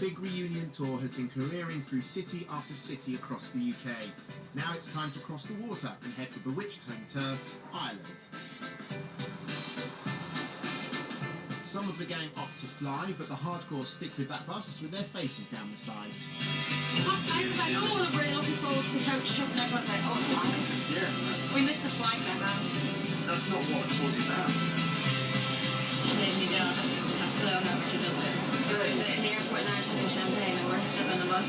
big reunion tour has been careering through city after city across the UK. Now it's time to cross the water and head to bewitched home turf, Ireland. Some of the gang opt to fly, but the hardcore stick with that bus with their faces down the sides. Last night I was like, oh, I'm really looking forward to the coach trip, and everyone's like, oh, flying. Yeah. We missed the flight then, man. That's not what a tour's about. She made me down. I've flown over to Dublin. In the airport lounge having champagne and we're stuck on the bus.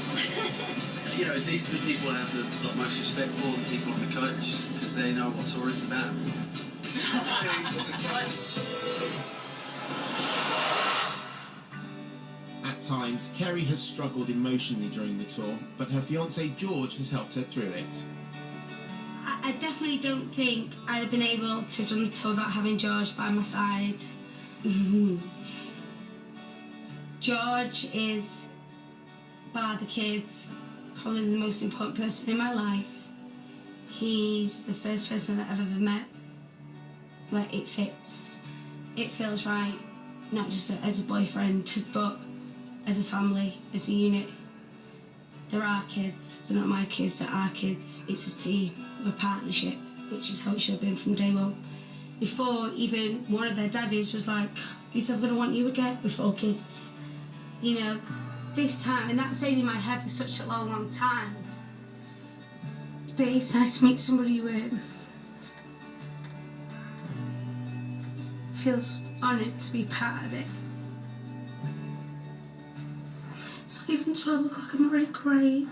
You know, these are the people I have the most respect for, the people on the coach, because they know what touring's about. At times, Kerry has struggled emotionally during the tour, but her fiancé George has helped her through it. I definitely don't think I'd have been able to have done the tour without having George by my side. George is, bar the kids, probably the most important person in my life. He's the first person that I've ever met where it fits, it feels right, not just as a boyfriend, but as a family, as a unit. They're our kids, they're not my kids, they're our kids. It's a team, a partnership, which is how it should have been from day one. Before even one of their daddies was like, who's ever gonna want you again with 4 kids? You know, this time, and that's stayed in my head for such a long, long time. But it's nice to meet somebody who feels honoured to be part of it. It's not even 12 o'clock, I'm already crying.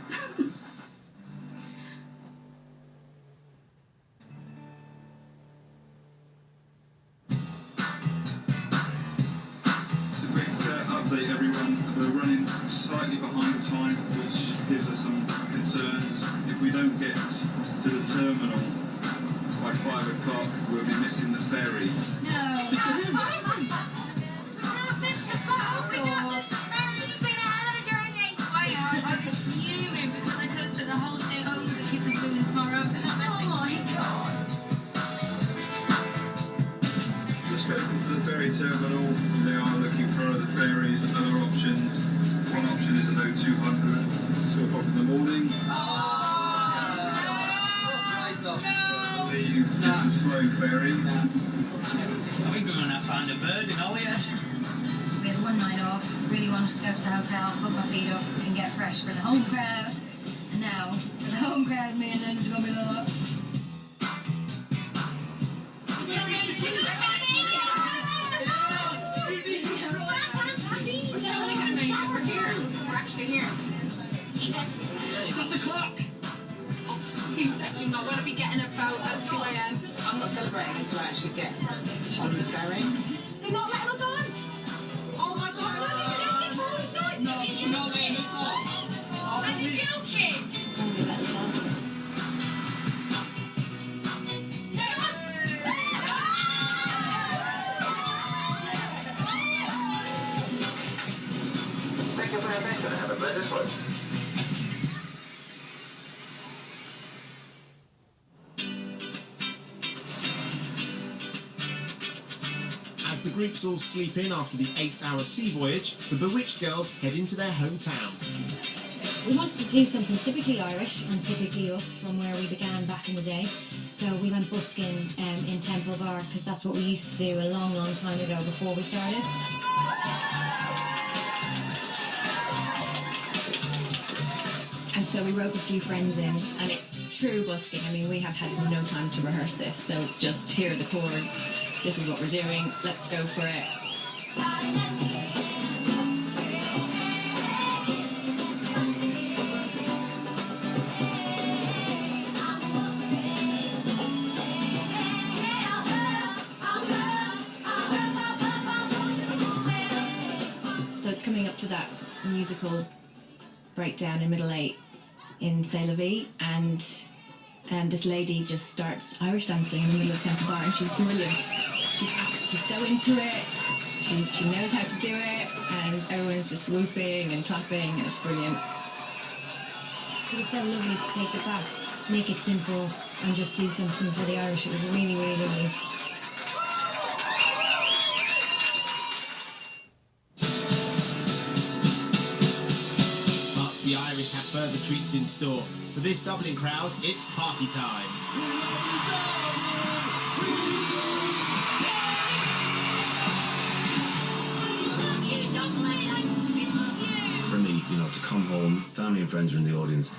Update everyone, we're running slightly behind time, which gives us some concerns. If we don't get to the terminal by 5 o'clock, we'll be missing the ferry. No. We can't miss the boat. We can't miss the ferry. It's been a hell of a journey. I was fuming because I could have spent the whole day home with the kids and Dublin tomorrow. Oh my God. Just spoken to the ferry terminal. They are looking for other ferries and other options. One option is an O200, 2 o'clock in the morning. Leave is the slow ferry. I think we're going to find a bird in Holyhead. We had one night off, really wanted to go to the hotel, put my feet up and get fresh for the home crowd. And now, for the home crowd, me and Len's going to be like... Here. Stop the clock! He said, do not want to be getting a boat at 2 a.m. I'm not celebrating until I actually get on the ferry. They're not letting us on! Oh my God, look, it's empty. No, you're not letting us on. Are you joking? Only let us on. Thank you for your attention. Have a pleasant trip. As the groups all sleep in after the 8-hour sea voyage, the Bewitched girls head into their hometown. We wanted to do something typically Irish and typically us from where we began back in the day. So we went busking in Temple Bar because that's what we used to do a long, long time ago before we started. And so we rope a few friends in, and it's true busking. I mean, we have had no time to rehearse this, so it's just, here are the chords, this is what we're doing, let's go for it. So it's coming up to that musical breakdown in middle 8 in C'est La Vie, and this lady just starts Irish dancing in the middle of Temple Bar, and she's brilliant. She's so into it, she knows how to do it, and everyone's just whooping and clapping, and it's brilliant. It was so lovely to take it back, make it simple, and just do something for the Irish. It was really, really lovely. treats in store. For this Dublin crowd, it's party time. For me, you know, to come home, family and friends are in the audience.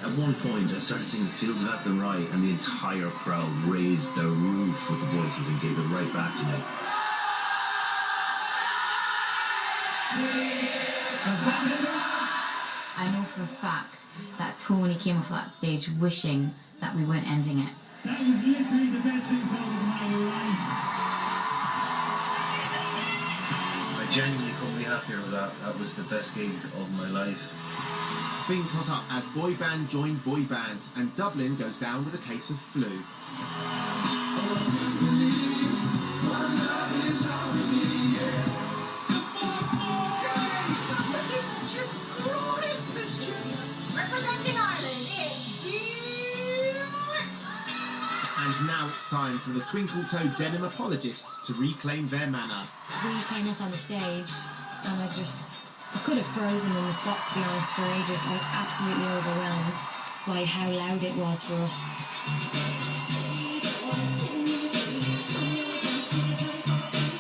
At one point, I started singing Fields of Athenry, and the entire crowd raised their roof with the voices and gave it right back to me. I know for a fact that Tony came off that stage wishing that we weren't ending it. That was literally the best thing of my life. I genuinely couldn't be happier with that. That was the best gig of my life. Things hot up as boy band join boy band, and Dublin goes down with a case of flu. Representing Ireland And now it's time for the Twinkle-Toe Denim apologists to reclaim their manner. We came up on the stage and I could have frozen in the spot, to be honest, for ages. I was absolutely overwhelmed by how loud it was for us.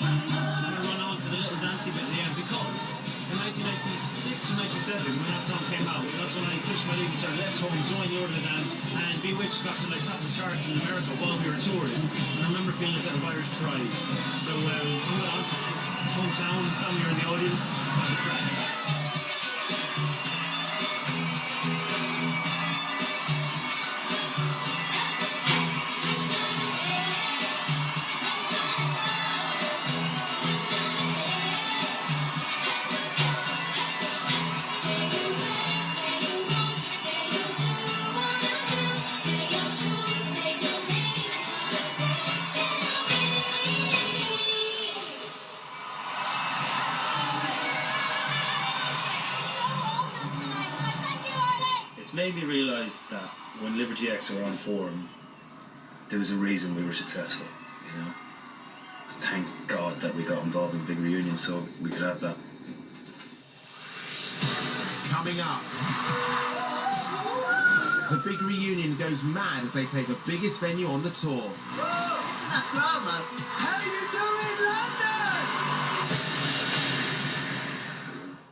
I'm going to run on for the little dancey bit at the end because in 1996 or 97 when that song came out, that's when I pushed my lead and started Left Home, Join the Order Dance, and Bewitched got to like top the charts in America while we were touring. And I remember feeling a bit of Irish pride. So I'm going on to hometown, family are in the audience. It's made me realise that when Liberty X were on form, there was a reason we were successful, you know. Thank God that we got involved in the big reunion so we could have that. Coming up, the big reunion goes mad as they play the biggest venue on the tour. Isn't that drama? How you doing, London?